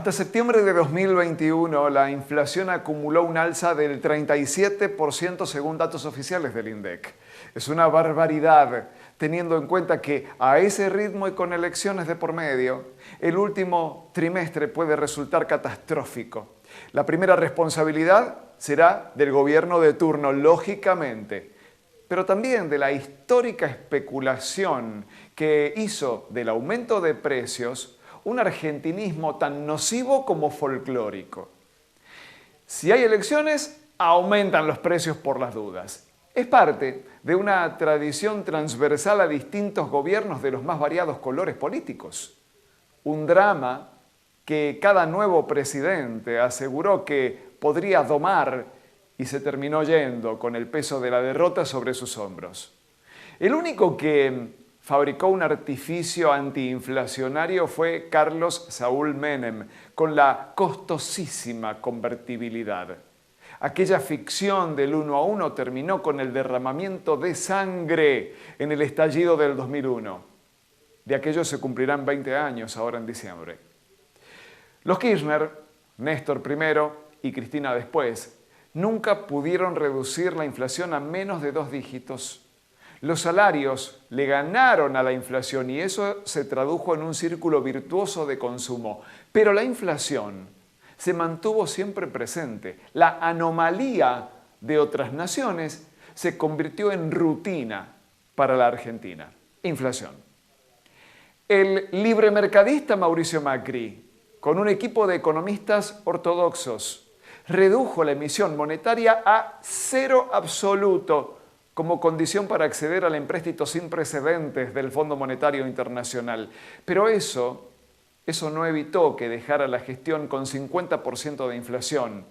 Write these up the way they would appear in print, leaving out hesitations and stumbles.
Hasta septiembre de 2021, la inflación acumuló un alza del 37% según datos oficiales del INDEC. Es una barbaridad, teniendo en cuenta que a ese ritmo y con elecciones de por medio, el último trimestre puede resultar catastrófico. La primera responsabilidad será del gobierno de turno, lógicamente, pero también de la histórica especulación que hizo del aumento de precios un argentinismo tan nocivo como folclórico. Si hay elecciones, aumentan los precios por las dudas. Es parte de una tradición transversal a distintos gobiernos de los más variados colores políticos. Un drama que cada nuevo presidente aseguró que podría domar y se terminó yendo con el peso de la derrota sobre sus hombros. El único que fabricó un artificio antiinflacionario fue Carlos Saúl Menem, con la costosísima convertibilidad. Aquella ficción del 1 a 1 terminó con el derramamiento de sangre en el estallido del 2001. De aquello se cumplirán 20 años ahora en diciembre. Los Kirchner, Néstor primero y Cristina después, nunca pudieron reducir la inflación a menos de 2 dígitos. Los salarios le ganaron a la inflación y eso se tradujo en un círculo virtuoso de consumo. Pero la inflación se mantuvo siempre presente. La anomalía de otras naciones se convirtió en rutina para la Argentina. Inflación. El libremercadista Mauricio Macri, con un equipo de economistas ortodoxos, redujo la emisión monetaria a cero absoluto como condición para acceder al empréstito sin precedentes del Fondo Monetario Internacional. Pero eso no evitó que dejara la gestión con 50% de inflación.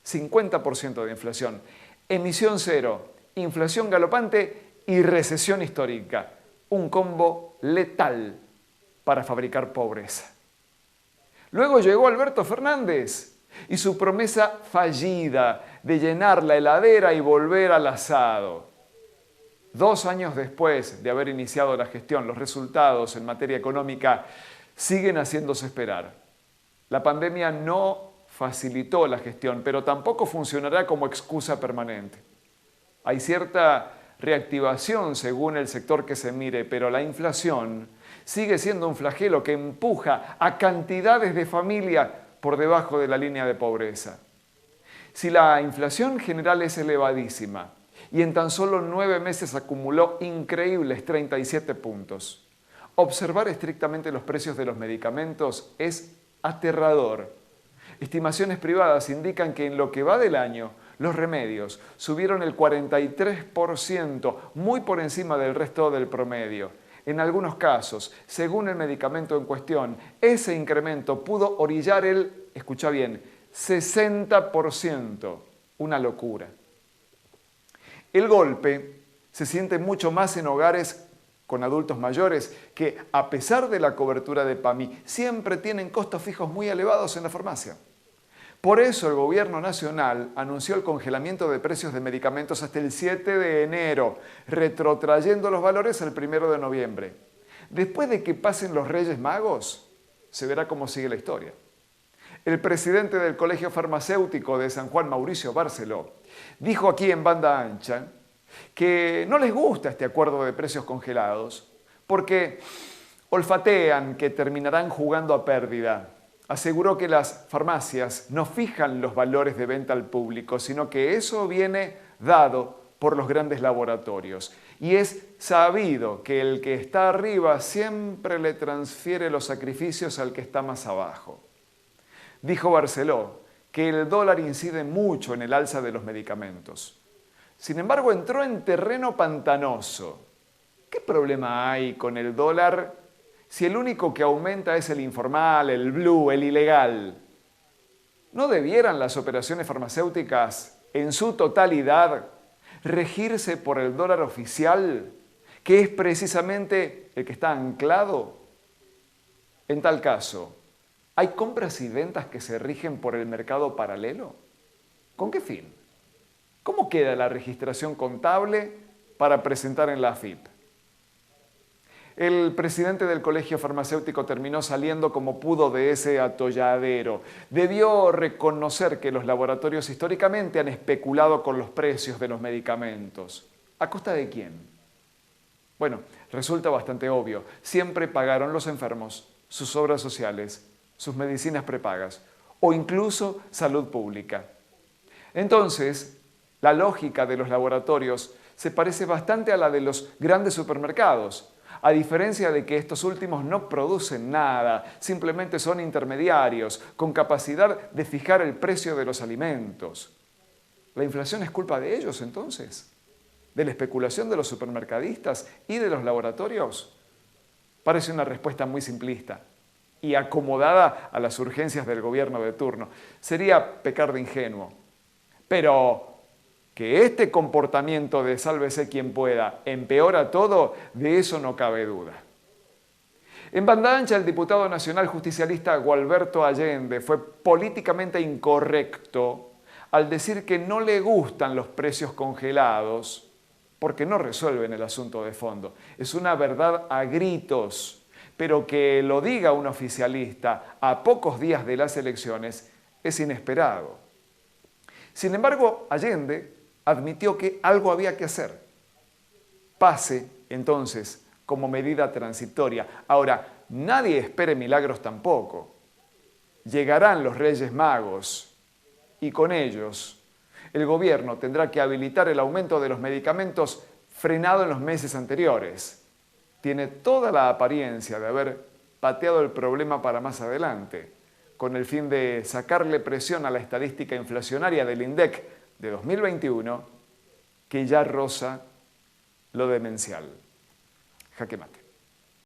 50% de inflación. Emisión cero, inflación galopante y recesión histórica. Un combo letal para fabricar pobreza. Luego llegó Alberto Fernández y su promesa fallida de llenar la heladera y volver al asado. 2 años después de haber iniciado la gestión, los resultados en materia económica siguen haciéndose esperar. La pandemia no facilitó la gestión, pero tampoco funcionará como excusa permanente. Hay cierta reactivación según el sector que se mire, pero la inflación sigue siendo un flagelo que empuja a cantidades de familias por debajo de la línea de pobreza. Si la inflación general es elevadísima, y en tan solo 9 meses acumuló increíbles 37 puntos. Observar estrictamente los precios de los medicamentos es aterrador. Estimaciones privadas indican que en lo que va del año, los remedios subieron el 43%, muy por encima del resto del promedio. En algunos casos, según el medicamento en cuestión, ese incremento pudo orillar escucha bien, 60%. Una locura. El golpe se siente mucho más en hogares con adultos mayores que, a pesar de la cobertura de PAMI, siempre tienen costos fijos muy elevados en la farmacia. Por eso el Gobierno Nacional anunció el congelamiento de precios de medicamentos hasta el 7 de enero, retrotrayendo los valores al 1 de noviembre. Después de que pasen los Reyes Magos, se verá cómo sigue la historia. El presidente del Colegio Farmacéutico de San Juan, Mauricio Barceló, dijo aquí en banda ancha que no les gusta este acuerdo de precios congelados porque olfatean que terminarán jugando a pérdida. Aseguró que las farmacias no fijan los valores de venta al público, sino que eso viene dado por los grandes laboratorios. Y es sabido que el que está arriba siempre le transfiere los sacrificios al que está más abajo. Dijo Barceló que el dólar incide mucho en el alza de los medicamentos. Sin embargo, entró en terreno pantanoso. ¿Qué problema hay con el dólar si el único que aumenta es el informal, el blue, el ilegal? ¿No debieran las operaciones farmacéuticas en su totalidad regirse por el dólar oficial, que es precisamente el que está anclado? En tal caso, ¿hay compras y ventas que se rigen por el mercado paralelo? ¿Con qué fin? ¿Cómo queda la registración contable para presentar en la AFIP? El presidente del colegio farmacéutico terminó saliendo como pudo de ese atolladero. Debió reconocer que los laboratorios históricamente han especulado con los precios de los medicamentos. ¿A costa de quién? Bueno, resulta bastante obvio. Siempre pagaron los enfermos, sus obras sociales, sus medicinas prepagas o incluso salud pública. Entonces, la lógica de los laboratorios se parece bastante a la de los grandes supermercados, a diferencia de que estos últimos no producen nada, simplemente son intermediarios, con capacidad de fijar el precio de los alimentos. ¿La inflación es culpa de ellos entonces? ¿De la especulación de los supermercadistas y de los laboratorios? Parece una respuesta muy simplista y acomodada a las urgencias del gobierno de turno. Sería pecar de ingenuo. Pero que este comportamiento de sálvese quien pueda empeora todo, de eso no cabe duda. En banda ancha, el diputado nacional justicialista Gualberto Allende fue políticamente incorrecto al decir que no le gustan los precios congelados porque no resuelven el asunto de fondo. Es una verdad a gritos, pero que lo diga un oficialista a pocos días de las elecciones es inesperado. Sin embargo, Allende admitió que algo había que hacer. Pase, entonces, como medida transitoria. Ahora, nadie espere milagros tampoco. Llegarán los Reyes Magos y con ellos el gobierno tendrá que habilitar el aumento de los medicamentos frenado en los meses anteriores. Tiene toda la apariencia de haber pateado el problema para más adelante, con el fin de sacarle presión a la estadística inflacionaria del INDEC de 2021, que ya roza lo demencial. Jaque mate.